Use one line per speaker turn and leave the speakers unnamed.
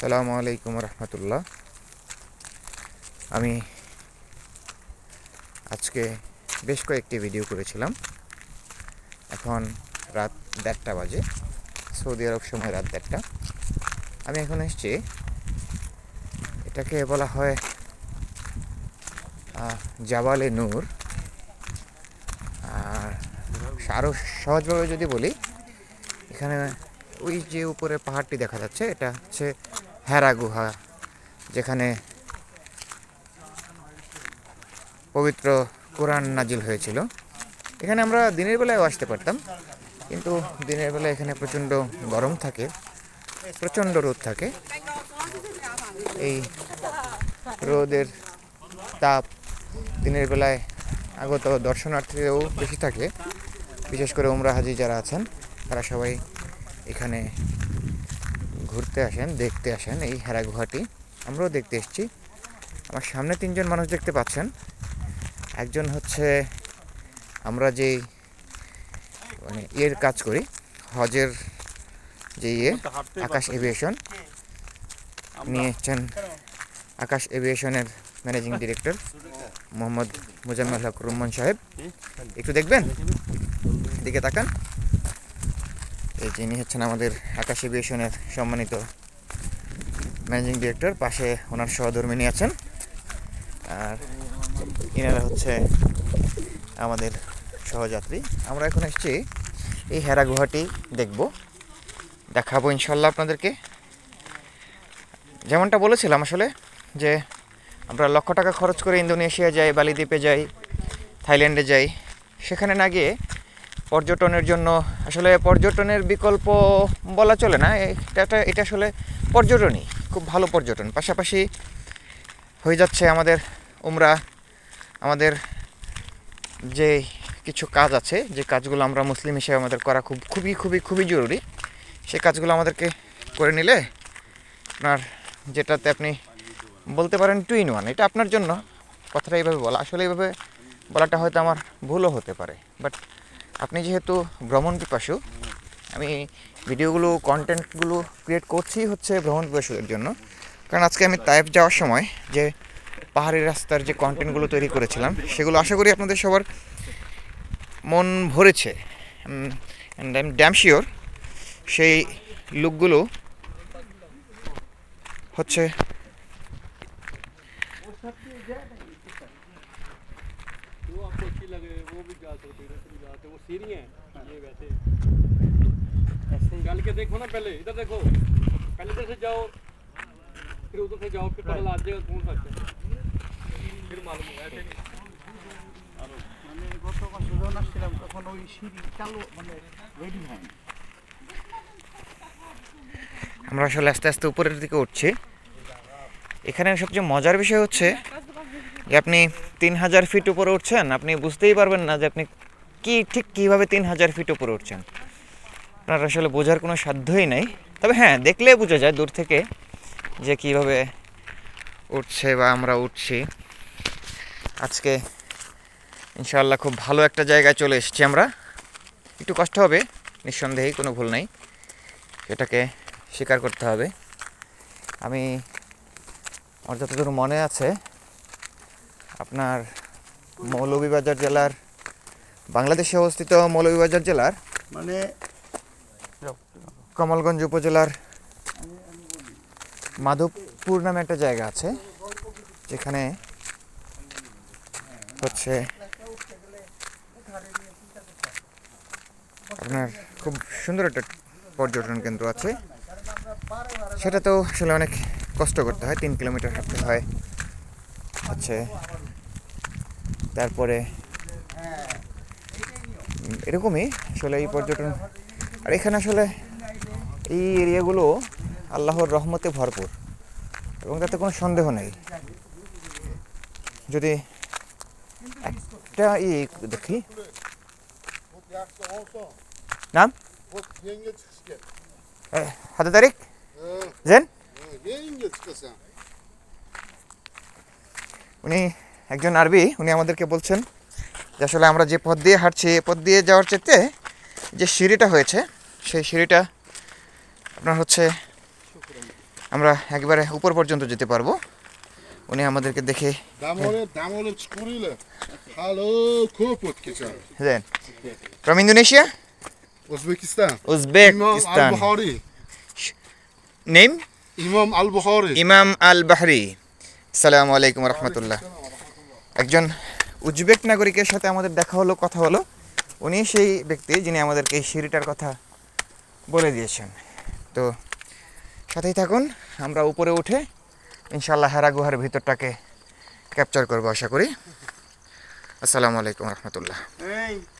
আসসালামু আলাইকুম রহমতুল্লাহ। আমি আজকে বেশ কয়েকটি ভিডিও করেছিলাম। এখন রাত 1:30 বাজে, সৌদি আরব সময় রাত 1:30। আমি এখন এসেছি, এটাকে বলা হয় জাবালে নূর। আর আরও সহজভাবে যদি বলি, এখানে ওই যে উপরে পাহাড়টি দেখা যাচ্ছে, এটা হচ্ছে হেরা গুহা, যেখানে পবিত্র কোরআন নাজিল হয়েছিল। এখানে আমরা দিনের বেলায়ও আসতে পারতাম, কিন্তু দিনের বেলায় এখানে প্রচণ্ড গরম থাকে, প্রচণ্ড রোদ থাকে। এই রোদের তাপ দিনের বেলায় আগত দর্শনার্থীরাও বেশি থাকে, বিশেষ করে উমরা হাজি যারা আছেন তারা সবাই এখানে ঘুরতে আসেন, দেখতে আসেন এই হেরা গুহাটি। আমরাও দেখতে এসেছি। আমার সামনে 3জন মানুষ দেখতে পাচ্ছেন। একজন হচ্ছে আমরা যেই কাজ করি, হজের যে আকাশ এভিয়েশন নিয়ে এসছেন, আকাশ এভিয়েশনের ম্যানেজিং ডিরেক্টর মোহাম্মদ মুজাম্মেল হক রুম্মান সাহেব। একটু দেখবেন, দিকে তাকান। এই যিনি হচ্ছেন আমাদের আকাশ এভিয়েশনের সম্মানিত ম্যানেজিং ডিরেক্টর, পাশে ওনার সহধর্মিণী আছেন, আর এনারা হচ্ছে আমাদের সহযাত্রী। আমরা এখন এসেছি এই হেরা গুহাটি দেখাবো ইনশাল্লাহ আপনাদেরকে। যেমনটা বলেছিলাম আসলে, যে আমরা লক্ষ টাকা খরচ করে ইন্দোনেশিয়া যাই, বালি দ্বীপে যাই, থাইল্যান্ডে যাই, সেখানে না গিয়ে পর্যটনের জন্য, আসলে পর্যটনের বিকল্প বলা চলে না, এটা আসলে পর্যটনই, খুব ভালো পর্যটন। পাশাপাশি হয়ে যাচ্ছে আমাদের উমরা, আমাদের যে কিছু কাজ আছে, যে কাজগুলো আমরা মুসলিম হিসেবে আমাদের করা খুবই জরুরি, সেই কাজগুলো আমাদেরকে করে নিলে আপনার, যেটাতে আপনি বলতে পারেন 2 in 1, এটা আপনার জন্য। কথাটা এইভাবে বলা, আসলে এইভাবে বলাটা হয়তো আমার ভুলও হতে পারে, বাট আপনি যেহেতু ভ্রমণ পিপাসু, আমি ভিডিওগুলো, কন্টেন্টগুলো ক্রিয়েট করছি হচ্ছে ভ্রমণ পিপাসুদের জন্য। কারণ আজকে আমি তায়েফ যাওয়ার সময় যে পাহাড়ি রাস্তার যে কন্টেন্টগুলো তৈরি করেছিলাম, সেগুলো আশা করি আপনাদের সবার মন ভরেছে। And I am damn sure সেই লুকগুলো হচ্ছে
चल के देखो ना, पहले इधर देखो, पहले इधर से जाओ, फिर उधर से जाओ, फिर पता लग जाएगा कौन सा है, फिर मालूम होगा। ऐसे नहीं
মানে গতকাল সুজন আসছিলাম, তখন ওই সিঁড়ি চালু রেডি হয়নি।
আমরা আসলে আস্তে আস্তে উপরের দিকে উঠছি। এখানে সবচেয়ে মজার বিষয় হচ্ছে যে আপনি 3000 ফিট উপরে উঠছেন, আপনি বুঝতেই পারবেন না যে আপনি ঠিক কীভাবে 3000 ফিট উপরে উঠছেন। আপনার আসলে বোঝার কোনো সাধ্যই নেই। তবে হ্যাঁ, দেখলে বোঝা যায় দূর থেকে যে কীভাবে উঠছে বা আমরা উঠছি। আজকে ইনশাআল্লাহ খুব ভালো একটা জায়গায় চলে এসেছি আমরা। একটু কষ্ট হবে নিঃসন্দেহেই, কোনো ভুল নাই, এটাকে স্বীকার করতে হবে। আমি আমার যতদূর মনে আছে, আপনার মৌলভীবাজার জেলার, বাংলাদেশে অবস্থিত মৌলভীবাজার জেলার
মানে
কমলগঞ্জ উপজেলার মাধবপুর নামে একটা জায়গা আছে, যেখানে হচ্ছে আপনার খুব সুন্দর একটা পর্যটন কেন্দ্র আছে। সেটাতেও আসলে অনেক কষ্ট করতে হয়, 3 কিলোমিটার হাঁটতে হয় হচ্ছে। তারপরে এরকমই আসলে এই পর্যটন। আর এখানে আসলে এই এরিয়াগুলো আল্লাহর রহমতে ভরপুর, এবং তাতে কোনো সন্দেহ নেই। যদি একটা দেখি, নাম হাতে তারিখ জেন, উনি একজন আরবি। উনি আমাদেরকে বলছেন যে আসলে আমরা যে পথ দিয়ে হাঁটছি, এ পথ দিয়ে যাওয়ার চেয়ে যে সিঁড়িটা হয়েছে, সেই সিঁড়িটা আপনার হচ্ছে আমরা একবারে উপর পর্যন্ত যেতে পারবো। উনি আমাদেরকে দেখে
Damole skurile. Hallo, Koput geçer.
Then. From Indonesia?
Uzbekistan. Imam
Uzbekistan.
al-Bukhari.
Name?
Imam al-Bukhari.
ইমাম আল বাহরি। আসসালামু আলাইকুম রহমতুল্লাহ। একজন উজবেক নাগরিকের সাথে আমাদের দেখা হলো, কথা হলো। উনি সেই ব্যক্তি যিনি আমাদেরকে এই সিঁড়িটার কথা বলে দিয়েছেন। তো সাথেই থাকুন, আমরা উপরে উঠে ইনশাআল্লাহ হেরা গুহার ভিতরটাকে ক্যাপচার করবো আশা করি। আসসালামু আলাইকুম রহমতুল্লাহ।
এই